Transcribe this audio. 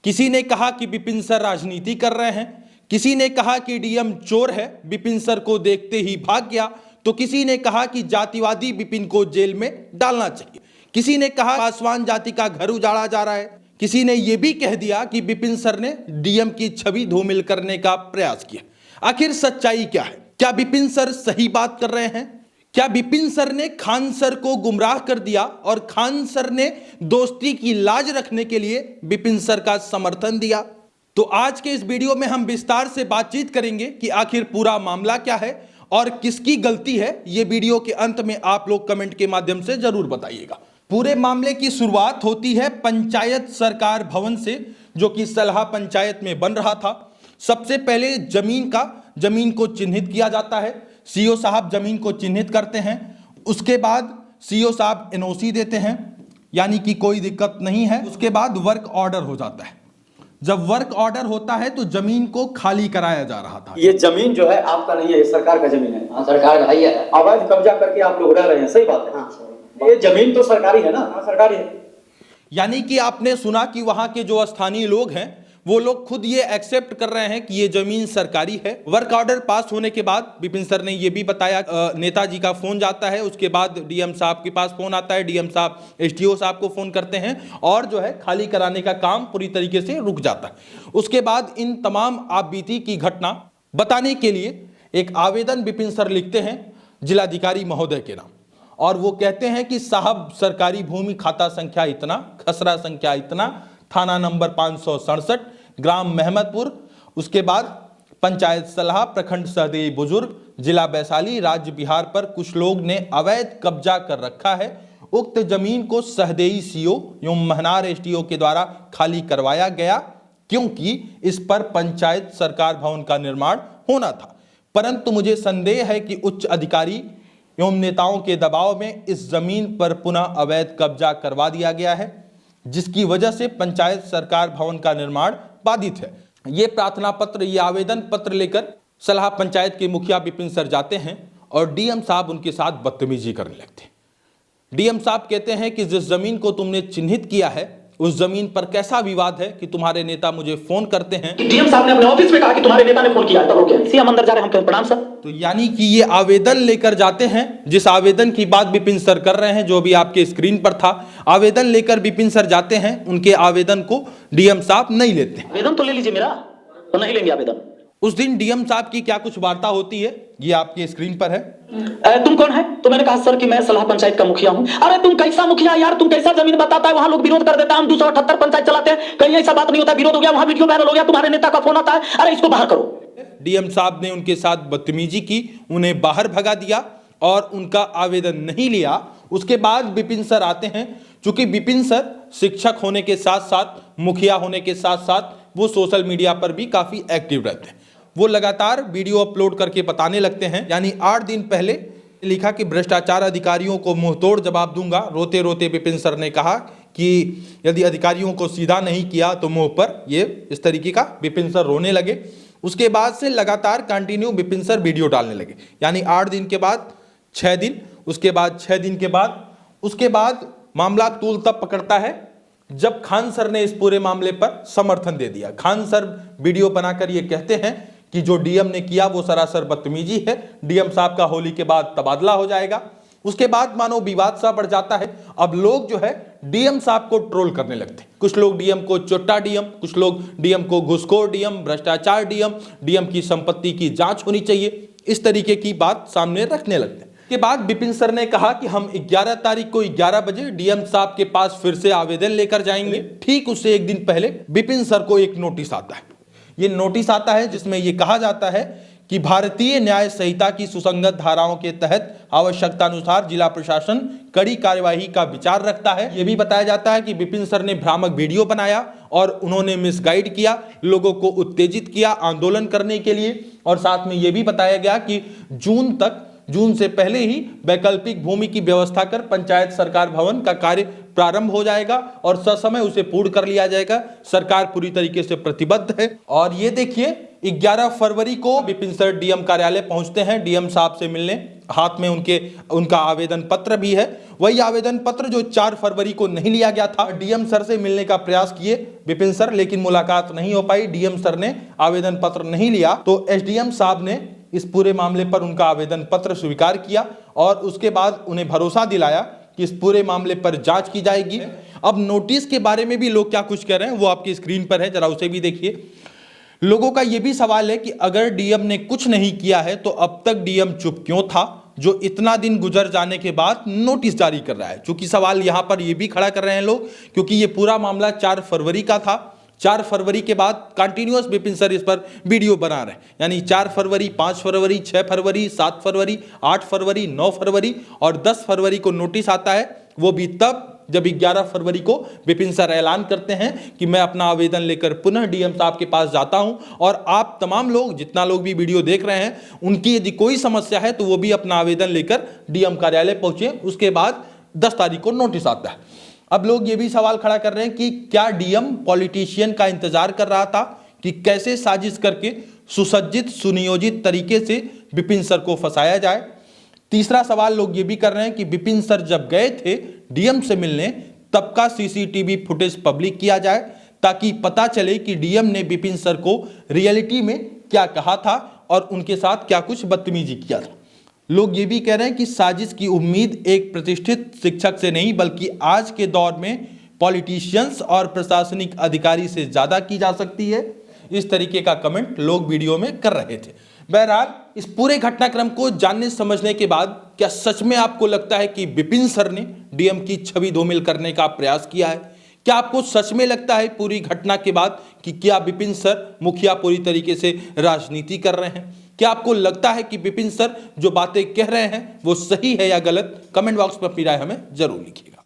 किसी ने कहा कि विपिन सर राजनीति कर रहे हैं, किसी ने कहा कि डीएम चोर है, विपिन सर को देखते ही भाग गया, तो किसी ने कहा कि जातिवादी विपिन को जेल में डालना चाहिए, किसी ने कहा पासवान जाति का घर उजाड़ा जा रहा है, किसी ने यह भी कह दिया कि विपिन सर ने डीएम की छवि धूमिल करने का प्रयास किया। आखिर सच्चाई क्या है? क्या विपिन सर सही बात कर रहे हैं? क्या विपिन सर ने खान सर को गुमराह कर दिया और खान सर ने दोस्ती की लाज रखने के लिए विपिन सर का समर्थन दिया? तो आज के इस वीडियो में हम विस्तार से बातचीत करेंगे कि आखिर पूरा मामला क्या है और किसकी गलती है। यह वीडियो के अंत में आप लोग कमेंट के माध्यम से जरूर बताइएगा। पूरे मामले की शुरुआत होती है पंचायत सरकार भवन से, जो कि सलहा पंचायत में बन रहा था। सबसे पहले जमीन को चिन्हित किया जाता है। सीओ साहब जमीन को चिन्हित करते हैं। उसके बाद सीओ साहब एनओसी देते हैं, यानी कि कोई दिक्कत नहीं है। उसके बाद वर्क ऑर्डर हो जाता है। जब वर्क ऑर्डर होता है तो जमीन को खाली कराया जा रहा था। ये जमीन जो है आपका नहीं है, सरकार का जमीन है। हाँ, सरकार का ही है। अवैध कब्जा करके आप लोग रह रहे हैं, सही बात है। हाँ, ये जमीन तो सरकारी है ना? हाँ, सरकारी है। यानी कि आपने सुना कि वहां के जो स्थानीय लोग हैं वो लोग खुद ये एक्सेप्ट कर रहे हैं कि ये जमीन सरकारी है। वर्क ऑर्डर पास होने के बाद विपिन सर ने ये भी बताया, नेताजी का फोन जाता है, उसके बाद डीएम साहब के पास फोन आता है, डीएम साहब एसडीओ साहब को फोन करते हैं और जो है खाली कराने का काम पूरी तरीके से रुक जाता है। उसके बाद इन तमाम आपबीती की घटना बताने के लिए एक आवेदन विपिन सर लिखते हैं जिलाधिकारी महोदय के नाम, और वो कहते हैं कि साहब सरकारी भूमि खाता संख्या इतना, खसरा संख्या इतना, थाना नंबर 567, ग्राम मेहमदपुर, उसके बाद पंचायत सलाह, प्रखंड सहदेई बुजुर्ग, जिला वैशाली, राज्य बिहार पर कुछ लोग ने अवैध कब्जा कर रखा है। उक्त जमीन को सहदेई सीओ एवं महनार एसडीओ के द्वारा खाली करवाया गया, क्योंकि इस पर पंचायत सरकार भवन का निर्माण होना था। परंतु मुझे संदेह है कि उच्च अधिकारी एवं नेताओं के दबाव में इस जमीन पर पुनः अवैध कब्जा करवा दिया गया है, जिसकी वजह से पंचायत सरकार भवन का निर्माण बाधित है। ये प्रार्थना पत्र, ये आवेदन पत्र लेकर सलाह पंचायत के मुखिया विपिन सर जाते हैं और डीएम साहब उनके साथ बदतमीजी करने लगते हैं। डीएम साहब कहते हैं कि जिस जमीन को तुमने चिन्हित किया है उस जमीन पर कैसा विवाद है कि तुम्हारे नेता मुझे फोन करते हैं। डीएम साहब ने अपने ऑफिस में कहा कि तुम्हारे नेता ने फोन किया, तब क्या सीएम अंदर जा रहे हैं, हम प्रणाम सर। तो यानी कि ये आवेदन लेकर जाते हैं, जिस आवेदन की बात विपिन सर कर रहे हैं, जो भी आपके स्क्रीन पर था, आवेदन लेकर विपिन सर जाते हैं। उनके आवेदन को डीएम साहब नहीं लेते। आवेदन तो ले लीजिए मेरा, तो नहीं लेंगे आवेदन। उस दिन डीएम साहब की क्या कुछ वार्ता होती है ये आपके स्क्रीन पर है। तुम कौन है? तो मैंने कहा सर कि मैं सलाह पंचायत का मुखिया हूं। अरे तुम कैसा मुखिया यार, तुम कैसा जमीन बताता है, वहां लोग विरोध कर देता है, हम 278 पंचायत चलाते हैं, कहीं ऐसा बात नहीं होता, विरोध हो गया, वहां वीडियो वायरल हो गया, तुम्हारे नेता का फोन आता है, अरे इसको बाहर करो। डीएम साहब ने उनके साथ बदतमीजी की, उन्हें बाहर भगा दिया और उनका आवेदन नहीं लिया। उसके बाद विपिन सर आते हैं। चूंकि विपिन सर शिक्षक होने के साथ साथ, मुखिया होने के साथ साथ वो सोशल मीडिया पर भी काफी एक्टिव रहते हैं। वो लगातार वीडियो अपलोड करके बताने लगते हैं। यानी 8 दिन पहले लिखा कि भ्रष्टाचार अधिकारियों को मुंहतोड़ जवाब दूंगा। रोते रोते विपिन सर ने कहा कि यदि अधिकारियों को सीधा नहीं किया तो मुंह पर, ये इस तरीके का विपिन सर रोने लगे। उसके बाद से लगातार कंटिन्यू विपिन सर वीडियो डालने लगे। यानी 8 दिन के बाद 6 दिन, उसके बाद 6 दिन के बाद, उसके बाद मामला तूल तब पकड़ता है जब खान सर ने इस पूरे मामले पर समर्थन दे दिया। खान सर वीडियो बनाकर ये कहते हैं कि जो डीएम ने किया वो सरासर बदतमीजी है, डीएम साहब का होली के बाद तबादला हो जाएगा। उसके बाद मानो विवाद सा बढ़ जाता है। अब लोग जो है डीएम साहब को ट्रोल करने लगते हैं। कुछ लोग डीएम को चोट्टा डीएम, कुछ लोग डीएम को घुसखोर डीएम, भ्रष्टाचार डीएम, डीएम की संपत्ति की जांच होनी चाहिए, इस तरीके की बात सामने रखने लगते हैं। के बाद विपिन सर ने कहा कि हम 11 तारीख को 11 बजे डीएम साहब के पास फिर से आवेदन लेकर जाएंगे। ठीक उससे एक दिन पहले विपिन सर को एक नोटिस आता है। ये नोटिस आता है जिसमें यह कहा जाता है कि भारतीय न्याय संहिता की सुसंगत धाराओं के तहत आवश्यकता अनुसार जिला प्रशासन कड़ी कार्यवाही का विचार रखता है। यह भी बताया जाता है कि विपिन सर ने भ्रामक वीडियो बनाया और उन्होंने मिसगाइड किया, लोगों को उत्तेजित किया आंदोलन करने के लिए। और साथ में यह भी बताया गया कि जून से पहले ही वैकल्पिक भूमि की व्यवस्था कर पंचायत सरकार भवन का कार्य प्रारंभ हो जाएगा और ससमय उसे पूर्ण कर लिया जाएगा। सरकार पूरी तरीके से प्रतिबद्ध है। और ये देखिए, 11 फरवरी को विपिन सर डीएम कार्यालय पहुंचते हैं डीएम साहब से मिलने। हाथ में उनका आवेदन पत्र भी है, वही आवेदन पत्र जो 4 फरवरी को नहीं लिया गया था। डीएम सर से मिलने का प्रयास किए विपिन सर, लेकिन मुलाकात नहीं हो पाई। डीएम सर ने आवेदन पत्र नहीं लिया तो एसडीएम साहब ने इस पूरे मामले पर उनका आवेदन पत्र स्वीकार किया और उसके बाद उन्हें भरोसा दिलाया कि इस पूरे मामले पर जांच की जाएगी। अब नोटिस के बारे में भी लोग क्या कुछ कह रहे हैं वो आपकी स्क्रीन पर है, जरा उसे भी देखिए। लोगों का यह भी सवाल है कि अगर डीएम ने कुछ नहीं किया है तो अब तक डीएम चुप क्यों था, जो इतना दिन गुजर जाने के बाद नोटिस जारी कर रहा है। चूंकि सवाल यहां पर यह भी खड़ा कर रहे हैं लोग, क्योंकि यह पूरा मामला 4 फरवरी का था। 4 फरवरी के बाद कंटिन्यूअस विपिन सर इस पर वीडियो बना रहे हैं, यानी 4 फरवरी, 5 फरवरी, 6 फरवरी, 7 फरवरी, 8 फरवरी, 9 फरवरी और 10 फरवरी को नोटिस आता है। वो भी तब जब 11 फरवरी को विपिन सर ऐलान करते हैं कि मैं अपना आवेदन लेकर पुनः डीएम साहब के पास जाता हूं और आप तमाम लोग, जितना लोग भी वीडियो देख रहे हैं, उनकी यदि कोई समस्या है तो वो भी अपना आवेदन लेकर डीएम कार्यालय पहुंचे। उसके बाद 10 तारीख को नोटिस आता है। अब लोग ये भी सवाल खड़ा कर रहे हैं कि क्या डीएम पॉलिटिशियन का इंतजार कर रहा था कि कैसे साजिश करके सुसज्जित सुनियोजित तरीके से विपिन सर को फंसाया जाए। तीसरा सवाल लोग ये भी कर रहे हैं कि विपिन सर जब गए थे डीएम से मिलने तब का सीसीटीवी फुटेज पब्लिक किया जाए ताकि पता चले कि डीएम ने विपिन सर को रियलिटी में क्या कहा था और उनके साथ क्या कुछ बदतमीजी किया था। लोग ये भी कह रहे हैं कि साजिश की उम्मीद एक प्रतिष्ठित शिक्षक से नहीं बल्कि आज के दौर में पॉलिटिशियंस और प्रशासनिक अधिकारी से ज्यादा की जा सकती है। इस तरीके का कमेंट लोग वीडियो में कर रहे थे। बहरहाल इस पूरे घटनाक्रम को जानने समझने के बाद क्या सच में आपको लगता है कि विपिन सर ने डीएम की छवि धूमिल करने का प्रयास किया है? क्या आपको सच में लगता है पूरी घटना के बाद कि क्या विपिन सर मुखिया पूरी तरीके से राजनीति कर रहे हैं? क्या आपको लगता है कि विपिन सर जो बातें कह रहे हैं वो सही है या गलत? कमेंट बॉक्स में अपनी राय हमें जरूर लिखिएगा।